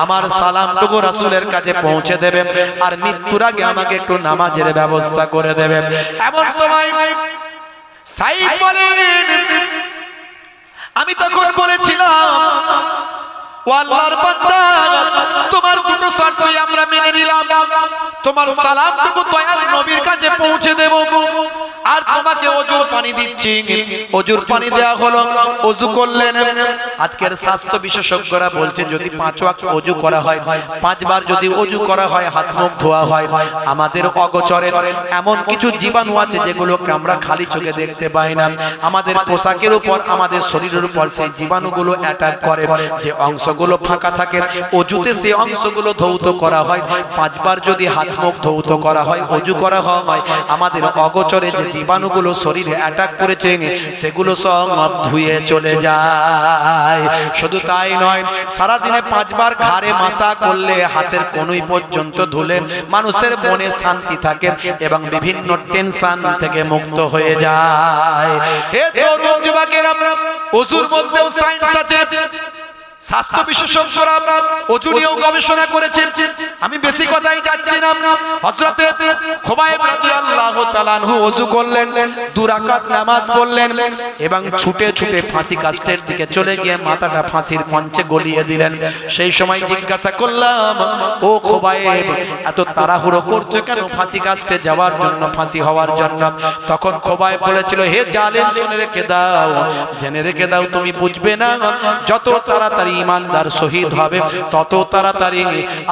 আমার সালামটুকু রাসূলের কাছে পৌঁছে দেবেন আর মৃত্যুর আগে আমাকে একটু নামাজের ব্যবস্থা করে দেবেন। এমন সময় সাইদ বলেন, আমি তখন বলেছিলাম, ও আল্লাহর বান্দা, তোমার দুটো শর্তই আমরা মেনে নিলাম। তোমার সালামটুকু দয়ার নবীর কাছে পৌঁছে দেব, আর তোমাকে ওজুর পানি দিচ্ছি। ওজুর পানি দেয়া হলো, ওযু করলেন। আজকের স্বাস্থ্য বিশেষজ্ঞরা বলছে যদি 5 ওয়াক্ত ওযু করা হয়, 5 বার যদি ওযু করা হয়, হাত মুখ ধোয়া হয়, আমাদের অগোচরে এমন কিছু জীবাণু আছে যেগুলোকে আমরা খালি চোখে দেখতে পাই না। আমাদের পোশাকের উপর, আমাদের শরীরের উপর সেই জীবাণুগুলো অ্যাটাক করে। যে অংশগুলো ফাঁকা থাকে ওযুতে সেই অংশগুলো ধৌত করা হয়। 5 বার যদি হাত মুখ ধৌত করা হয়, ওযু করা হয়, আমাদের অগোচরে যে জীবাণুগুলো শরীরে অ্যাটাক করেছে সেগুলো সব ধুয়ে চলে যায়। শুধু তাই নয়, সারা দিনে 5 বার ঘাড়ে মাসা করলে, হাতের কনুই পর্যন্ত ধুলে মানুষের মনে শান্তি থাকে এবং বিভিন্ন টেনশন থেকে মুক্ত হয়ে যায়। হে তরুণ যুবকেরা, ওযুর মধ্যেও সায়েন্স আছে। স্বাস্থ্য বিশেষজ্ঞরা ওযু নিয়েও গবেষণা করেছেন। আমি বেশি কথাই যাচ্ছি না। হযরতে খুবাইব রাদিয়াল্লাহু তাআলা আনহু ওযু করলেন, 2 রাকাত নামাজ পড়লেন এবং ছুটে ছুটে ফাঁসি কাস্টের দিকে চলে গিয়ে মাথাটা ফাঁসির মঞ্চে গলিয়ে দিলেন। সেই সময় জিজ্ঞাসা করলাম, ও খুবাইব, এত তাড়াহুড়ো করছো কেন ফাঁসি কাস্টে যাওয়ার জন্য, ফাঁসি হওয়ার জন্য? তখন খুবাইব বলেছিল, হে জালেম, শুনে রেখে দাও, জেনে রেখে দাও, তুমি বুঝবে না, যত তাড়াতাড়ি ঈমানদার শহীদ হবে তত তাড়াতাড়ি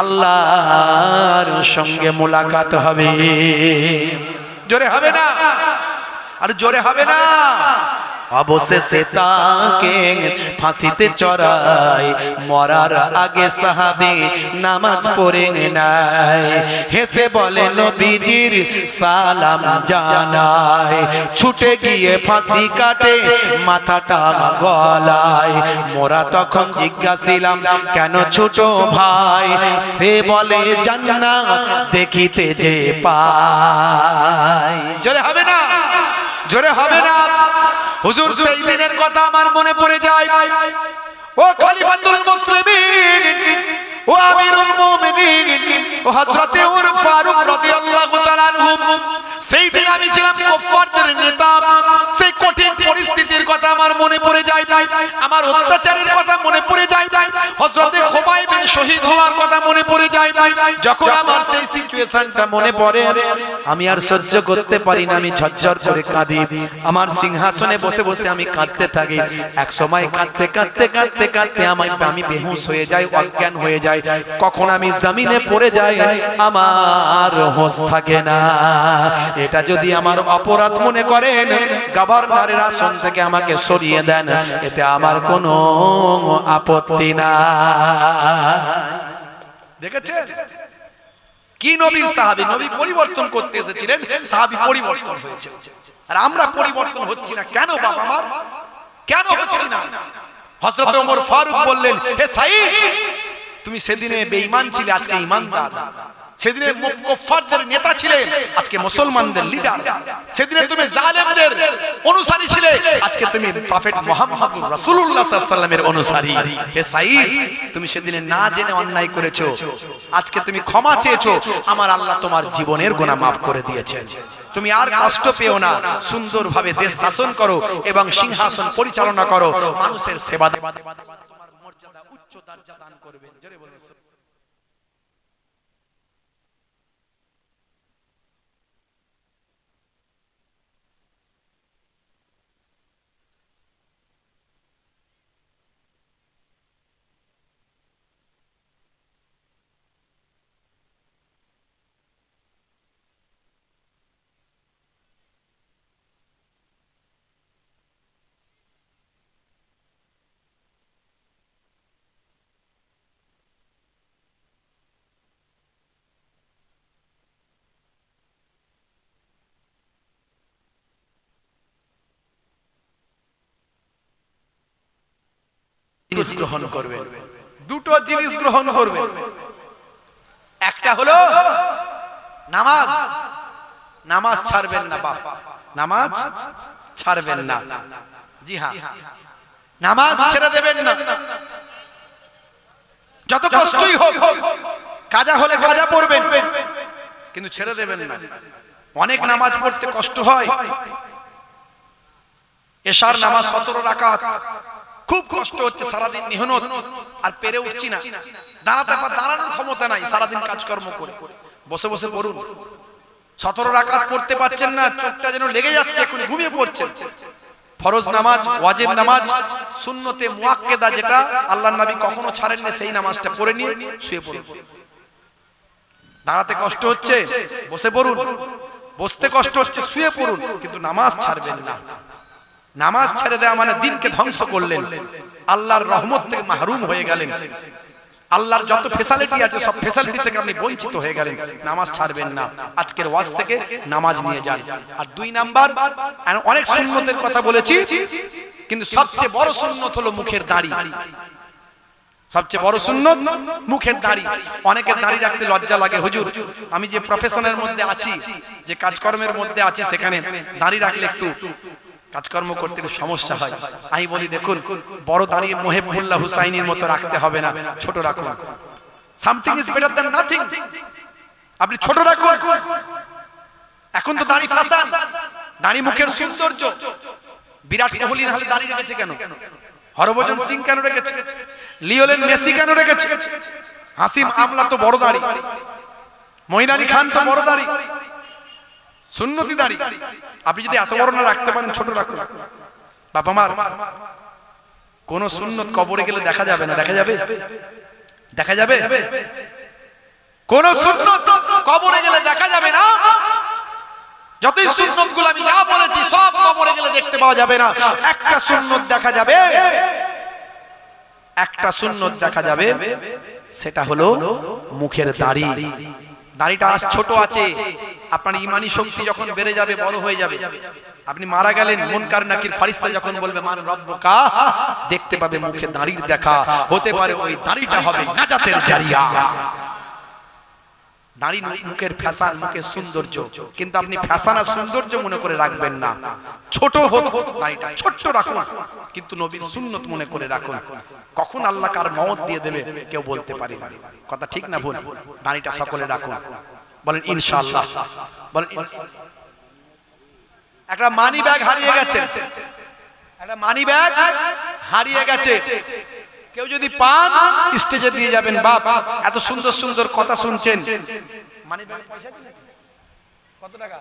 আল্লাহর সঙ্গে মুলাকাত হবে। জোরে হবে না? আর জোরে হবে না? অবশেষে তাকে ফাঁসিতে চড়ায়, মরার আগে সাহাবী নামাজ পড়ে নেয়। হেসে বলে নবীজির সালাম জানায়, ছুটে গিয়ে ফাঁসি কাটে মাথাটা গলায়। মোরা তখন জিজ্ঞাসিলাম, কেন ছোট ভাই? সে বলে, জান্নাত দেখিতে যে পায়। জোরে হবে না? জোরে হবে না? হুজুর সেই দিনের কথা আমার মনে পড়ে যায়। ও খলিফাতুল মুসলিমিন, ও আমিরুল মুমিনিন, ও হযরতে ওমর ফারুক রাদিয়াল্লাহু তাআলা আনহু, সেই দিন আমি ছিলাম কুফফারদের নেতা। সেই কঠিন পরিস্থিতির কথা আমার মনে পড়ে যায়, আমার অত্যাচারের কথা মনে পড়ে যায়, হযরতে খুবাইবের শহীদ হওয়ার কথা মনে পড়ে যায়। যখন আমার সেই সিচুয়েশনটা মনে পড়ে, আমি আর সহ্য করতে পারি না, আমি ঝরঝর করে কাঁদি। আমার সিংহাসনে বসে বসে আমি কাঁদতে থাকি। এক সময় কাঁদতে কাঁদতে কাঁদতে কাঁদতে আমি বেহুশ হয়ে যাই, অজ্ঞান হয়ে যাই। কখন আমি জমিনে পড়ে যাই, আমার হোশ থাকে না। এটা যদি আমার অপরাধ মনে করেন, গভর্নরের আসন থেকে আমাকে সরিয়ে দেন, এতে আমার কোনো আপত্তি না। দেখেছেন কি নবীর সাহাবী, নবী পরিবর্তন করতে এসেছিলেন, সাহাবী পরিবর্তন হয়েছে। আর আমরা পরিবর্তন হচ্ছি না কেন? বাবা আমার কেন হচ্ছি না? হযরত ওমর ফারুক বললেন, হে সাঈদ, তুমি সেদিনে বেঈমান ছিলে, আজকে ঈমানদার। সেদিনে কুফফারদের নেতা ছিলে, আজকে মুসলমানদের লিডার। সেদিনে তুমি জালেমদের অনুসারী ছিলে, আজকে তুমি প্রফেট মুহাম্মদুর রাসূলুল্লাহ সাল্লাল্লাহু আলাইহি ওয়াসাল্লামের অনুসারী। হে সাঈদ, তুমি সেদিনে না জেনে অন্যায় করেছো, আজকে তুমি ক্ষমা চেয়েছো, আমার আল্লাহ তোমার জীবনের গুনাহ মাফ করে দিয়েছেন। তুমি আর কষ্ট পেও না, সুন্দরভাবে দেশ শাসন করো এবং সিংহাসন পরিচালনা করো, মানুষের সেবা দাও, তোমার মর্যাদা উচ্চ দরজা দান করবেন। জোরে বলুন। জিনিস গ্রহণ করবেন, দুটো জিনিস গ্রহণ করবেন। একটা হলো নামাজ। নামাজ ছাড়বেন না বাপ, নামাজ ছাড়বেন না। জি হ্যাঁ, নামাজ ছেড়ে দেবেন না। যত কষ্টই হোক, কাজা হলে কাজা পড়বেন, কিন্তু ছেড়ে দেবেন না। অনেক নামাজ পড়তে কষ্ট হয়। এশার নামাজ 17 রাকাত, খুব কষ্ট হচ্ছে, সারাদিন মেহনত, আর পেরে উঠছি না, দাঁড়ানোর ক্ষমতা নাই, সারাদিন কাজকর্ম করে বসে বসে পড়ুন। 17 রাকাত পড়তে পারছেন না, চোখটা যেন লেগে যাচ্ছে, এখন ঘুমিয়ে পড়ছেন। ফরজ নামাজ, ওয়াজিব নামাজ, সুন্নতে মুআক্কেদা, যেটা আল্লাহর নবী কখনো ছাড়েননি, সেই নামাজটা পড়ে নিয়ে শুয়ে পড়ুন। দাঁড়াতে কষ্ট হচ্ছে, বসে পড়ুন। বসতে কষ্ট হচ্ছে, শুয়ে পড়ুন, কিন্তু নামাজ ছাড়বেন না। নামাজ ছেড়ে দেওয়া মানে দিনকে ধ্বংস করলেন, আল্লাহর রহমত থেকে মাহরুম হয়ে গেলেন, আল্লাহর যত ফেসিলিটি আছে সব ফেসিলিটি থেকে আপনি বঞ্চিত হয়ে গেলেন। নামাজ ছাড়বেন না। আজকের ওয়াজ থেকে নামাজ নিয়ে যান। আর 2 নাম্বার, অনেক সুন্নতের কথা বলেছি, কিন্তু সবচেয়ে বড় সুন্নত হলো মুখের দাড়ি। সবচেয়ে বড় সুন্নত মুখের দাড়ি। অনেকের দাড়ি রাখতে লজ্জা লাগে, হুজুর আমি যে প্রফেশনের মধ্যে আছি, যে কাজকর্মের মধ্যে আছি, সেখানে দাড়ি রাখলে একটু কাজকর্ম করতে সমস্যা হয়। আমি বলি, দেখুন, বড় দাড়ি মুহিবুল্লাহ হুসাইনির মতো রাখতে হবে না, ছোট রাখুন। Something is better than nothing. আপনি ছোট রাখুন। এখন তো দাড়ি ফ্যাশন, দাড়ি মুখের সৌন্দর্য। বিরাট কোহলি না হলে দাড়ি রেখেছে কেন? হরভজন সিং কেন রেখেছে? লিওনেল মেসি কেন রেখেছে? হাসিম আমলা তো বড় দাড়ি, মঈন আলী খান তো বড় দাড়ি, সুন্নতি দাড়ি। আপনি যদি এত বড় না রাখতে পারেন, ছোট রাখুন। বাবা মার কোন সুন্নত কবরে গেলে দেখা যাবে না, দেখা যাবে? দেখা যাবে? কোন সুন্নত কবরে গেলে দেখা যাবে না। যতই সুন্নত গুলো আমি যা বলেছি সব কবরে গেলে দেখতে পাওয়া যাবে না। একটা সুন্নত দেখা যাবে, একটা সুন্নত দেখা যাবে, সেটা হলো মুখের দাড়ি। দাড়িটা আজ ছোট আছে, আপনার ইমানি শক্তি যখন বেড়ে যাবে, বড় হয়ে যাবে, আপনি মারা গেলেন, মুনকার নাকির ফারিস্তা যখন বলবে মান রব্বুকা, দেখতে পাবে মুখে দাড়ির দেখা। হতে পারে ওই দাড়িটা হবে নাজাতের জারিয়া। দাড়ি মুখের ফ্যাশন, মুখের সৌন্দর্য, কিন্তু আপনি ফ্যাশন আর সৌন্দর্য মনে করে রাখবেন না। ছোট হোক দাড়িটা, ছোট্ট রাখুন, কিন্তু নবীর সুন্নত মনে করে রাখুন। কখন আল্লাহ কার মওত দিয়ে দেবে কেউ বলতে পারে না। কথা ঠিক না ভুল? দাড়িটা সকলে রাখুন, বলেন ইনশাআল্লাহ। বলেন। একটা মানি ব্যাগ হারিয়ে গেছে, একটা মানি ব্যাগ হারিয়ে গেছে। কেউ যদি পান, স্টেজে দিয়ে যাবেন। বাপ, এত সুন্দর সুন্দর কথা শুনছেন, মানি ব্যাগ পয়সা দিলেন কত টাকা?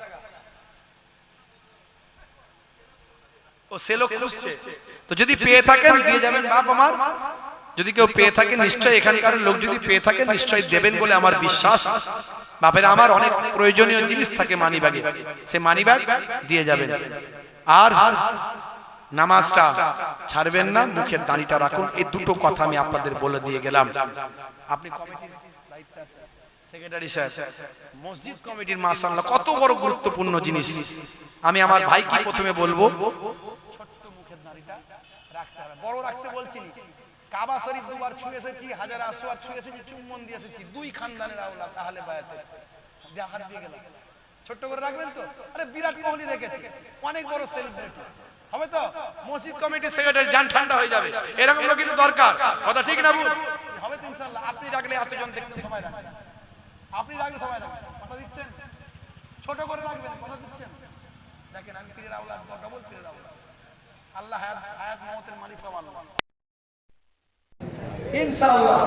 ও সে লোক খুঁজছে, তো যদি পেয়ে থাকেন দিয়ে যাবেন। বাপ আমার, যদি কেউ পেয়ে থাকেন, নিশ্চয়ই এখানকার লোক যদি পেয়ে থাকেন নিশ্চয়ই দেবেন বলে আমার বিশ্বাস। বাপের আমার অনেক প্রয়োজনীয় জিনিস থাকে মানি ব্যাগে, সে মানি ব্যাগ দিয়ে যাবেন। আর নামাজটা ছাড়বেন না, মুখের দাড়িটা রাখুন। এই দুটো কথা আমি আপনাদের বলে দিয়ে গেলাম। আপনি কমিটির দায়িত্বে আছেন, সেক্রেটারি স্যার, মসজিদ কমিটির মাশাআল্লাহ কত বড় গুরুত্বপূর্ণ জিনিস। আমি আমার ভাইকে প্রথমে বলবো, ছোট্ট মুখের দাড়িটা রাখতে হবে। বড় রাখতে বলছি না, কাবা শরীফ 2 বার ছুঁয়ে এসেছি, হাজার আসওয়াদ ছুঁয়ে এসেছি, চুম্বন দিয়ে এসেছি, 2 খানদানের আওলাদ আহলে বায়াতে হাত দিয়ে গেলাম। ছোট্ট করে রাখবেন তো? আরে বিরাট কোহলি রেখেছে, অনেক বড় সেলিব্রিটি হবে তো, মসজিদ কমিটির সেক্রেটারি জান ঠান্ডা হয়ে যাবে। এরকম লোক কিন্তু দরকার। কথা ঠিক না ভুল? হবে তো ইনশাআল্লাহ। আপনি রাখলে এতজন দেখতে সময় লাগবে, আপনি রাখলে সময় লাগবে। কথা দিচ্ছেন? ছোট করে রাখবেন, কথা দিচ্ছেন? দেখেন, আমি পীরের আওলাদ, ডবল পীরের আওলাদ। আল্লাহ হায়াত মওতের মালিক সব আল্লাহ। ইনশাআল্লাহ,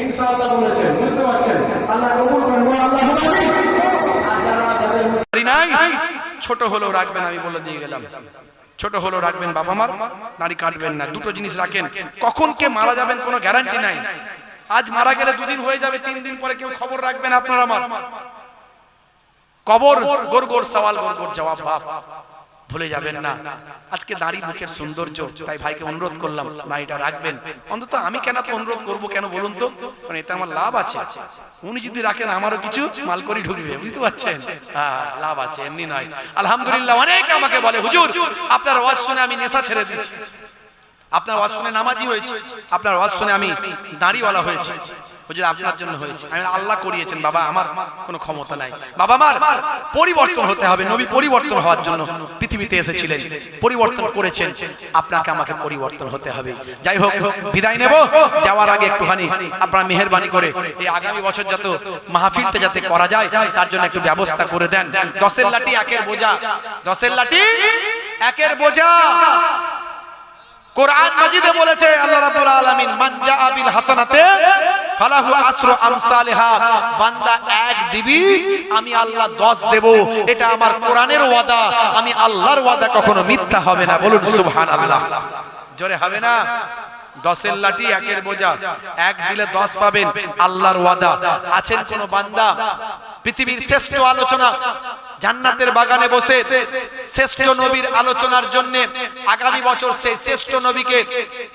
ইনশাআল্লাহ বলেছেন, বুঝতে পারছেন? আল্লাহ কবুল করেন, আল্লাহুম্মা আমিন। আর যারা যাদের নাই, ছোট হলেও রাখবেন, আমি বলে দিয়ে গেলাম। ছোট হলেও রাখবেন। বাবা মার দাড়ি কাটবেন না। দুটো জিনিস রাখেন। কখন কে মারা যাবেন কোনো গ্যারান্টি নাই। আজ মারা গেলে 2 দিন হয়ে যাবে, 3 দিন পরে কেউ খবর রাখবেন আপনার আমার। কবর গোর গোর সওয়াল, গোর গোর জবাব। বাপ, ভুলে যাবেন না। আজকে দাড়ি মুখের সৌন্দর্য, তাই ভাইকে অনুরোধ করলাম দাড়িটা রাখবেন। অন্তত আমি কেন তো অনুরোধ করবো, কেন বলুন তো? কারণ এতে আমার লাভ আছে। উনি যদি রাখেন আমারও কিছু মাল করি ঢুকবে, বুঝতে পারছেন? হ্যাঁ, লাভ আছে, এমনি নয়। আলহামদুলিল্লাহ, অনেকে আমাকে বলে, হুজুর আপনার ওয়াজ শুনে আমি নেশা ছেড়ে দিয়েছি, আপনার ওয়াজ শুনে নামাজি হয়েছি, আপনার ওয়াজ শুনে আমি দাড়িওয়ালা হয়েছি। হুজুর আপনার জন্য হয়েছে। আমি আল্লাহ করিয়েছেন বাবা, আমার কোনো ক্ষমতা নাই। বাবা আমার পরিবর্তন হতে হবে, নবী পরিবর্তন হওয়ার জন্য পৃথিবীতে এসেছিলেন, পরিবর্তন করেছেন, আপনাকে আমাকে পরিবর্তন হতে হবে। যাই হোক, বিদায় নেব, যাওয়ার আগে একটুখানি আপনারা মেহেরবানি করে এই আগামী বছর যত মাহফিলটা যাতে করা যায় তার জন্য একটু ব্যবস্থা করে দেন। 10-এর লাঠি একের বোঝা, 10-এর লাঠি একের বোঝা। কোরআন মাজিদে বলেছে আল্লাহ রাব্বুল আলামিন, মান জাআ বিল হাসানাতে ফালাহু আসরু আমসালিহা, বান্দা এক দিবি আমি আল্লাহ 10 দেব, এটা আমার কোরআনের ওয়াদা, আমি আল্লাহর ওয়াদা কখনো মিথ্যা হবে না। বলুন সুবহানাল্লাহ, জোরে হবে না? 10-এর লাঠি একের বোঝা, এক দিলে 10 পাবেন, আল্লাহর ওয়াদা। আছেন কোন বান্দা পৃথিবীর শ্রেষ্ঠ আলোচনা জান্নাতের বাগানে বসে শ্রেষ্ঠ নবীর আলোচনার জন্য আগামী বছর সেই শ্রেষ্ঠ নবীকে,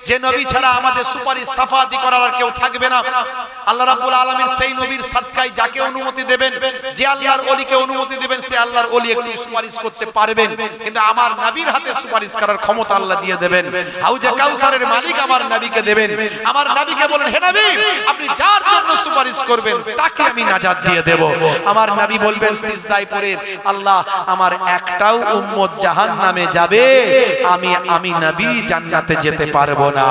যে নবী ছাড়া আমাদের সুপারিশ সাফাতি করার আর কেউ থাকবে না, আল্লাহ রাব্বুল আলামিন সেই নবীর সাদকায় যাকে অনুমতি দেবেন, যে আল্লাহর ওলিকে অনুমতি দেবেন, সে আল্লাহর ওলি একটু সুপারিশ করতে পারবেন, কিন্তু আমার নবীর হাতে সুপারিশ করার ক্ষমতা আল্লাহ দিয়ে দেবেন। হাউজে কাউসারের মালিক আমার নবীকে দেবেন। আমার নবীকে বলেন, হে নবী আপনি যার জন্য সুপারিশ করবেন তাকে আমি নাজাত দিয়ে দেব। আমার নবী বলবেন সিজদায় পড়ে, আল্লাহ আমার একটাও উম্মত জাহান্নামে যাবে, আমি নবী জান্নাতে যেতে পারবো না।